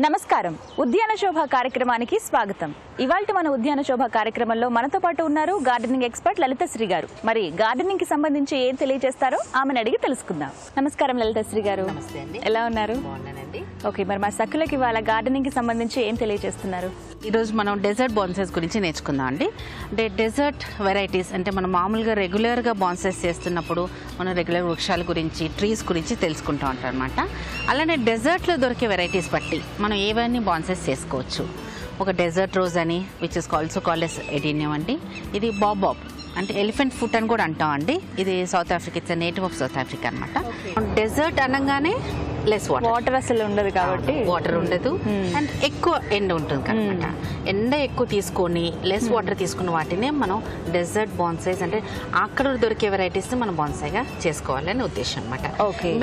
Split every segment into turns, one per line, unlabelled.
నమస్కారం ఉద్యాన శోభ కార్యక్రమానికి స్వాగతం. ఇవాల్టి మన ఉద్యాన శోభ కార్యక్రమంలో మనతో పాటు ఉన్నారు గార్డెనింగ్ ఎక్స్పర్ట్ లలితశ్రీ గారు. మరి గార్డెనింగ్ కి సంబంధించి ఏం తెలియజేస్తారో ఆమెను అడిగి తెలుసుకుందాం. నమస్కారం లలితశ్రీ గారు.
నమస్తే అండి.
ఎలా ఉన్నారు?
బాగున్నానండి.
ఓకే, మరి మా సక్కులకి ఇవాళ గార్డెనింగ్ కి సంబంధించి ఏం తెలియజేస్తున్నారు?
ఈరోజు మనం డెజర్ట్ బాన్సైస్ గురించి నేర్చుకుందాం అండి. అంటే డెజర్ట్ వెరైటీస్ అంటే మనం మామూలుగా రెగ్యులర్గా బాన్సైస్ చేస్తున్నప్పుడు మనం రెగ్యులర్ వృక్షాల గురించి ట్రీస్ గురించి తెలుసుకుంటూ ఉంటాం అనమాట. అలానే డెజర్ట్లో దొరికే వెరైటీస్ బట్టి మనం ఏవన్నీ బాన్సైస్ చేసుకోవచ్చు. ఒక డెజర్ట్ రోజ్ అని which is also called as adenium అండి. ఇది బాబాబ్ అంటే ఎలిఫెంట్ ఫుట్ అని కూడా అంటాం అండి. ఇది south Africa, it's native of south Africa అనమాట. డెజర్ట్ అనగానే లెస్
వాటర్ అసలు ఉండదు కాబట్టి
వాటర్ ఉండదు అండ్ ఎక్కువ ఎండ ఉంటుంది అనమాట. ఎండ ఎక్కువ తీసుకొని లెస్ వాటర్ తీసుకున్న వాటినే మనం డెజర్ట్ బాన్సైస్ అంటే అక్కడ దొరికే వెరైటీస్ మనం బాన్సైగా చేసుకోవాలని ఉద్దేశం అనమాట.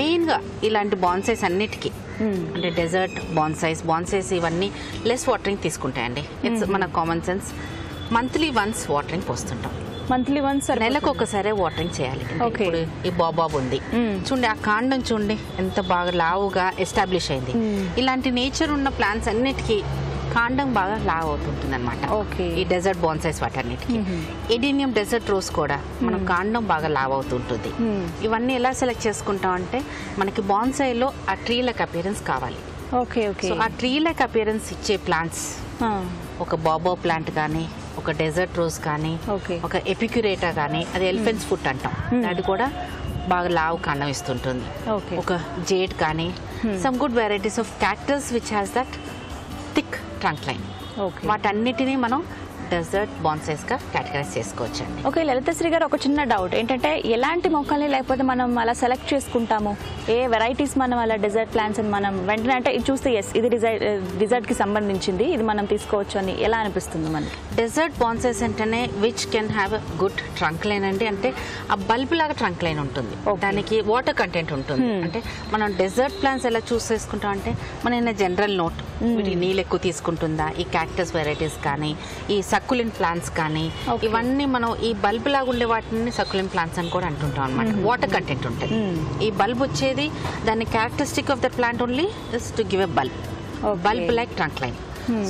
మెయిన్ గా ఇలాంటి బాన్సైస్ అన్నిటికీ అంటే డెజర్ట్ బాన్సైస్ ఇవన్నీ లెస్ వాటరింగ్ తీసుకుంటాయండి. ఇట్స్ మన common sense. Monthly once watering పోస్తుంటాం.
మంత్లీ వన్స్,
నెలకు ఒకసారి వాటరింగ్ చేయాలి. ఇప్పుడు ఈ బాబాబ్ ఉంది చూడండి, ఆ కాండం చూడండి ఎంత బాగా లావుగా ఎస్టాబ్లిష్ అయింది. ఇలాంటి నేచర్ ఉన్న ప్లాంట్స్ అన్నిటికీ కాండం బాగా లావ్ అవుతుంటుంది అనమాట. ఈ డెజర్ట్ బాన్సైస్ వాటన్నిటికి. ఎడీనియం డెజర్ట్ రోజ్ కూడా మనం కాండం బాగా లావ్ అవుతుంటుంది. ఇవన్నీ ఎలా సెలెక్ట్ చేసుకుంటాం అంటే మనకి బాన్సైలో ఆ ట్రీ లైక్ అపియరెన్స్ కావాలి. సో ఆ ట్రీ లైక్ అపియరెన్స్ ఇచ్చే ప్లాంట్స్ ఒక బాబో ప్లాంట్ కానీ, ఒక డెజర్ట్ రోజ్ కానీ, ఒక ఎపిక్యురేటా కానీ, అది ఎలిఫెంట్స్ ఫుట్ అంటాం, అది కూడా బాగా లావు కాండం ఇస్తుంటుంది. ఒక జేడ్ కానీ, some good varieties of cactus which has that thick trunk line, వాటన్నిటినీ మనం డెజర్ట్ బాన్సైస్ గా కేటగరైజ్ చేసుకోవచ్చు అండి.
ఓకే లలితశ్రీ గారు, ఒక చిన్న డౌట్ ఏంటంటే ఎలాంటి మొక్కల్ని లేకపోతే మనం అలా సెలెక్ట్ చేసుకుంటాము, ఏ వెరైటీస్ మనం అలా డెజర్ట్ ప్లాంట్స్ అని మనం వెంటనే అంటే ఇది చూస్తే ఎస్ ఇది డిజర్ట్ కి సంబంధించింది, ఇది మనం తీసుకోవచ్చు అని ఎలా అనిపిస్తుంది మనకి?
డెజర్ట్ బాన్సైస్ అంటేనే which can have good trunk line అండి. అంటే ఆ బల్బ్ లాగా ట్రంక్ లైన్ ఉంటుంది, దానికి వాటర్ కంటెంట్ ఉంటుంది. అంటే మనం డెజర్ట్ ప్లాంట్స్ ఎలా చూస్ చేసుకుంటాం అంటే మన జనరల్ నోట్ వీటి నీళ్ళు ఎక్కువ తీసుకుంటుందా, ఈ క్యాక్టస్ వెరైటీస్ కానీ, ఈ సక్కులెంట్ ప్లాంట్స్ కానీ, ఇవన్నీ మనం ఈ బల్బ్ లాగా ఉండే వాటిని సక్కులెంట్ ప్లాంట్స్ అని కూడా అంటుంటాం అనమాట. వాటర్ కంటెంట్ ఉంటుంది. ఈ బల్బ్ వచ్చేది దాని characteristic of that plant only is to give a bulb like trunk line.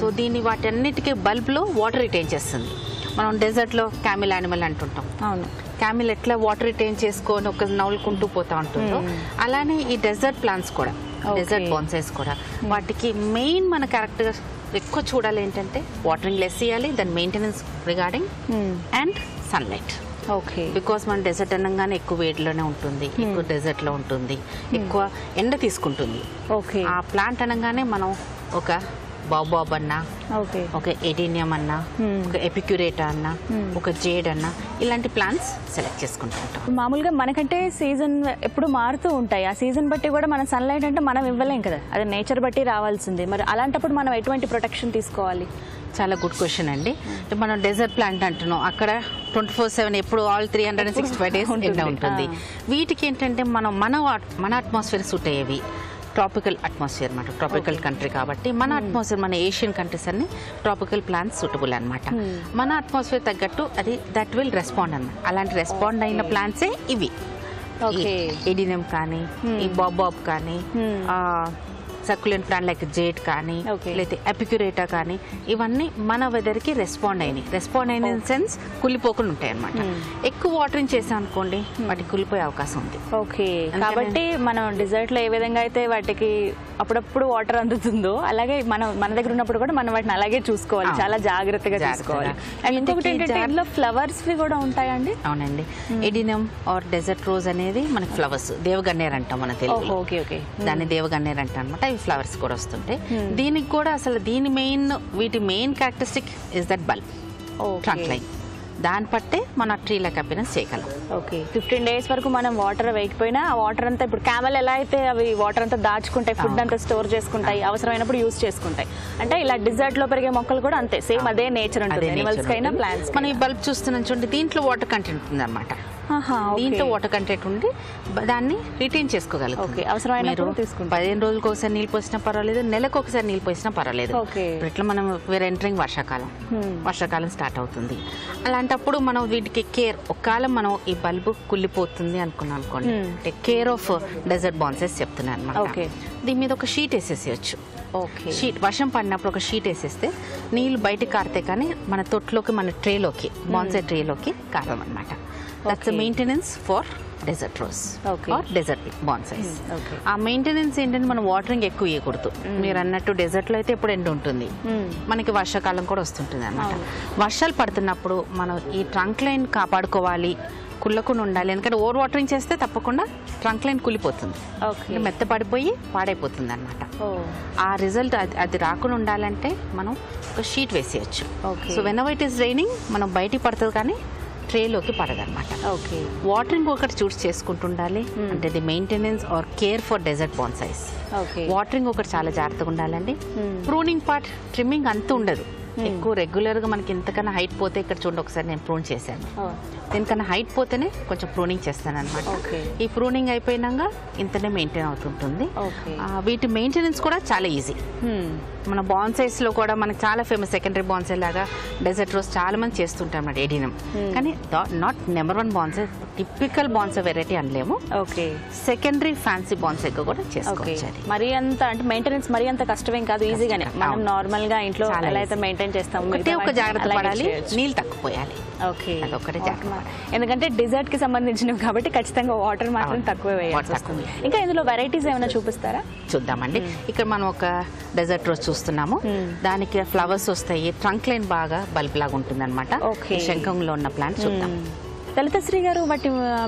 So దీన్ని వాటన్నిటికీ బల్బ్ లో వాటర్ రిటైన్ చేస్తుంది. మనం డెజర్ట్ లో క్యామిల్ యానిమల్ అంటుంటాం. క్యామిల్ ఎట్లా వాటర్ రిటైన్ చేసుకొని ఒక నవ్వులుకుంటూ పోతా ఉంటుందో అలానే ఈ డెజర్ట్ ప్లాంట్స్ కూడా, డెజర్ట్ బాన్సైస్ కూడా వాటికి మెయిన్ మన క్యారెక్టర్ ఎక్కువ చూడాలి ఏంటంటే వాటరింగ్ లెస్ చేయాలి, దాని maintenance regarding and sunlight. Because మన డెజర్ట్ అనగానే ఎక్కువ వేడిలోనే ఉంటుంది, ఎక్కువ డెజర్ట్ లో ఉంటుంది, ఎక్కువ ఎండ తీసుకుంటుంది. ఆ ప్లాంట్ అనగానే మనం ఒక బాబాబ్ అన్నా, ఒక ఎడీనియం అన్నా, ఒక ఎపిక్యురేటా అన్నా, ఒక జేడ్ అన్నా, ఇలాంటి ప్లాంట్స్ సెలెక్ట్ చేసుకుంటూ ఉంటాం.
మామూలుగా మనకంటే సీజన్ ఎప్పుడు మారుతూ ఉంటాయి. ఆ సీజన్ బట్టి కూడా మన సన్లైట్ అంటే మనం ఇవ్వలేం కదా, అది నేచర్ బట్టి రావాల్సింది. మరి అలాంటప్పుడు మనం ఎటువంటి ప్రొటెక్షన్ తీసుకోవాలి?
చాలా గుడ్ క్వశ్చన్ అండి. మనం డెజర్ట్ ప్లాంట్ అంటున్నాం, అక్కడ 24/7 ఎప్పుడు ఆల్ 365 days ఎండ ఉంటుంది. వీటికి ఏంటంటే మన అట్మాస్ఫియర్ సూట్ అయ్యేవి ట్రాపికల్ అట్మాస్ఫియర్ అనమాట. ట్రాపికల్ కంట్రీ కాబట్టి మన అట్మాస్ఫియర్, మన ఏషియన్ కంట్రీస్ అన్ని ట్రాపికల్ ప్లాంట్స్ సూటబుల్ అనమాట. మన అట్మాస్ఫియర్ తగ్గట్టు అది దట్ విల్ రెస్పాండ్ అన్నమాట. అలాంటి రెస్పాండ్ అయిన ప్లాంట్సే ఇవి. ఎడీనియం కానీ, ఈ బాబాబ్ కానీ, సక్యులెంట్ ప్లాంట్ లైక్ జేడ్ కానీ, లేదా ఎపిక్యురేటా కానీ, ఇవన్నీ మన వెదర్ కి రెస్పాండ్ అయిన సెన్స్ కుళ్ళిపోకుండా ఉంటాయి అనమాట. ఎక్కువ వాటరింగ్ చేసాం అనుకోండి వాటికి కుళ్ళిపోయే అవకాశం ఉంది.
కాబట్టి మనం డిజర్ట్ లో ఏ విధంగా అయితే వాటికి అప్పుడప్పుడు వాటర్ అందుతుందో అలాగే మన దగ్గర ఉన్నప్పుడు కూడా మనం వాటిని అలాగే చూసుకోవాలి, చాలా జాగ్రత్తగా చూసుకోవాలి. అండ్ ఇంకొకటి ఏంటంటే ఇందులో ఫ్లవర్స్ కూడా ఉంటాయండి.
అవునండి, ఎడీనియం ఆర్ డెజర్ట్ రోజ్ అనేది మనకి ఫ్లవర్స్ దేవగన్నేరు అంటాం మన తెలుగులో. దాన్ని దేవగన్నేరు అంటాం అనమాట. ఇవి ఫ్లవర్స్ కూడా వస్తుంటాయి. దీనికి కూడా అసలు వీటి main characteristic is that bulb trunk line. దాన్ని పట్టే మన ట్రీ లైక్ అపియరెన్స్ చేయగలం.
15 days వరకు మనం వాటర్ వేయకపోయినా ఆ వాటర్ అంతా, ఇప్పుడు క్యామెల్ ఎలా అయితే అవి వాటర్ అంతా దాచుకుంటాయి, ఫుడ్ అంతా స్టోర్ చేసుకుంటాయి, అవసరమైనప్పుడు యూజ్ చేసుకుంటాయి. అంటే ఇలా డిజర్ట్ లో పెరిగే మొక్కలు కూడా అంతే, సేమ్ అదే నేచర్ ఉంటుంది అనిమల్స్ కైనా ప్లాంట్స్.
మనం ఈ బల్బ్ చూస్తున్నాం చూడండి, దీంట్లో వాటర్ కంటెంట్ ఉంది అనమాట. దీంతో వాటర్ కంటెంట్ ఉండి దాన్ని రిటైన్ చేసుకోగలుగుతుంది.
అవసరమైనప్పుడు
15 రోజులకు ఒకసారి నీళ్ళు పోసినా పర్వాలేదు, నెలకు ఒకసారి నీళ్ళు పోసినా పర్వాలేదు. ఇట్లా మనం వేరే ఎంటరింగ్ వర్షాకాలం స్టార్ట్ అవుతుంది. అలాంటప్పుడు మనం వీటికి కేర్, ఒకవేళ మనం ఈ బల్బు కుళ్ళిపోతుంది అనుకున్నాం అనుకోండి, కేర్ ఆఫ్ డెజర్ట్ బాన్సైస్ చెప్తున్నాను అనమాట. దీని మీద ఒక షీట్ వేసేసేయచ్చు.
ఓకే.
షీట్ వర్షం పడినప్పుడు ఒక షీట్ వేసేస్తే నీళ్ళు బయటికి కారితే కానీ మన తొట్టులోకి మన ట్రేలోకి బాన్సై ట్రేలోకి కారం అనమాట. That's the maintenance for desert rose or desert bonsais. ఆ మెయింటెనెన్స్ ఏంటంటే మనం వాటరింగ్ ఎక్కువ ఇవ్వకూడదు. మీరు అన్నట్టు డెజర్ట్లో అయితే ఎప్పుడు ఎండ ఉంటుంది, మనకి వర్షాకాలం కూడా వస్తుంటుంది అనమాట. వర్షాలు పడుతున్నప్పుడు మనం ఈ ట్రంక్ లైన్ కాపాడుకోవాలి, కుళ్ళకుండా ఉండాలి. ఎందుకంటే ఓవర్ వాటరింగ్ చేస్తే తప్పకుండా ట్రంక్ లైన్ కుళ్ళిపోతుంది, మెత్త పడిపోయి పాడైపోతుంది అనమాట. ఆ రిజల్ట్ అది రాకుండా ఉండాలంటే మనం ఒక షీట్ వేసేయచ్చు. So whenever it is raining మనం బయటికి పడుతుంది కానీ ట్రేలోకి పడదనమాట.
ఓకే.
వాటరింగ్ ఒకటి చూస్ చేసుకుంటుండాలి. అంటే the maintenance or care for desert bonsais. Watering ఒకటి చాలా జాగ్రత్తగా ఉండాలండి. ప్రూనింగ్ పార్ట్ ట్రిమ్మింగ్ అంత ఉండదు ఎక్కువ. రెగ్యులర్గా మనకి ఇంతకన్నా హైట్ పోతే ఇక్కడ చూడండి ఒకసారి నేను ప్రూన్ చేశాను. దీనికన్నా హైట్ పోతేనే కొంచెం ప్రూనింగ్ చేస్తాను అనమాట. ఈ ప్రూనింగ్ అయిపోయినాక ఇంతనే మెయింటైన్ అవుతుంటుంది. వీటి మెయింటెనెన్స్ కూడా చాలా ఈజీ. మన బాన్సైస్ లో కూడా మనకి చాలా ఫేమస్ సెకండరీ బాన్సై లాగా డెజర్ట్ రోజ్ చాలా మంది చేస్తుంటాం అన్నమాట ఎడినం. కానీ not number 1 bonsai, typical bonsai variety అనలేము. ఓకే. సెకండరీ ఫ్యాన్సీ బాన్సై కూడా చేసుకోవచ్చు.
మరి అంత అంటే మెయింటెనెన్స్ మరి అంత కష్టమేం కాదు, ఈజీగానే. మనం నార్మల్ గా ఇంట్లో ఎలా అయితే మెయింటైన్ చేస్తాం,
ఒక జాగ్రత్త పడాలి, నీళ్ళు తక్కువ పోయాలి. ఓకే, అదొకటే జాగ్రత్త.
ఎందుకంటే డిజర్ట్ కి సంబంధించినవి కాబట్టి ఖచ్చితంగా వాటర్ మాత్రం తక్కువ వేయాలి. ఇంకా ఇందులో వెరైటీస్ ఏమైనా చూపిస్తారా?
చూద్దామండి. ఇక్కడ మనం ఒక డెజర్ట్ రోజ్ చూస్తున్నాము. దానికి ఫ్లవర్స్ వస్తాయి, ట్రంక్ లైన్ బాగా బల్బ్ లాగా ఉంటుంది అనమాట. శంఖంలో ఉన్న ప్లాంట్ చూద్దాం.
లలితశ్రీ గారు,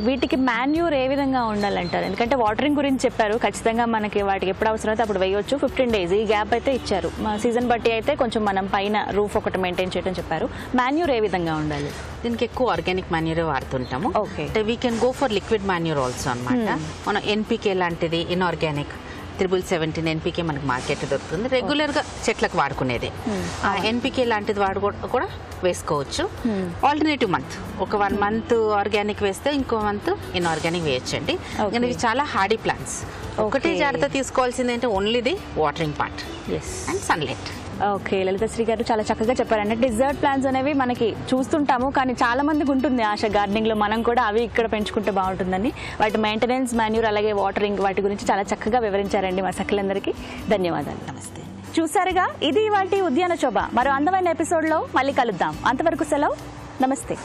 వీటికి మాన్యూర్ ఏ విధంగా ఉండాలంటారు? ఎందుకంటే వాటరింగ్ గురించి చెప్పారు, ఖచ్చితంగా మనకి వాటికి ఎప్పుడు అవసరం అయితే అప్పుడు వేయొచ్చు. 15 days ఈ గ్యాప్ అయితే ఇచ్చారు. సీజన్ బట్టి అయితే కొంచెం మనం పైన రూఫ్ ఒకటి మెయింటైన్ చేయడం చెప్పారు. మాన్యూర్ ఏ విధంగా ఉండాలి?
దీనికి ఎక్కువ ఆర్గానిక్ మాన్యూరే వాడుతుంటాము. అంటే we can go for liquid manure also అనమాట. మనం ఎన్పికే లాంటిది, ఇన్ఆర్గానిక్ 317 ఎన్పికే మనకి మార్కెట్ దొరుకుతుంది. రెగ్యులర్ గా చెట్లకు వాడుకునేది. ఎన్పికే లాంటిది కూడా వేసుకోవచ్చు. ఆల్టర్నేటివ్ మంత్, ఒక 1 month ఆర్గానిక్ వేస్తే ఇంకో మంత్ ఇన్ఆర్గానిక్ వేయచ్చండి. ఇవి చాలా హార్డీ ప్లాంట్స్. ఒకటే జాగ్రత్త తీసుకోవాల్సింది అంటే only the watering part and sunlight.
Okay, Lalithasri గారు చాలా చక్కగా చెప్పారండి. డిజర్ట్ ప్లాంట్స్ అనేవి మనకి చూస్తుంటాము, కానీ చాలా మందికి ఉంటుంది ఆశ గార్డెనింగ్ లో మనం కూడా అవి ఇక్కడ పెంచుకుంటే బాగుంటుందని. వాటి మెయింటెనెన్స్, మాన్యూర్, అలాగే వాటరింగ్, వాటి గురించి చాలా చక్కగా వివరించారండి మా సఖులందరికీ. ధన్యవాదాలు.
నమస్తే.
చూసారుగా, ఇది ఇవాల్టి ఉద్యాన శోభ. మరో అందమైన ఎపిసోడ్ లో మళ్ళీ కలుద్దాం. అంతవరకు సెలవు. నమస్తే.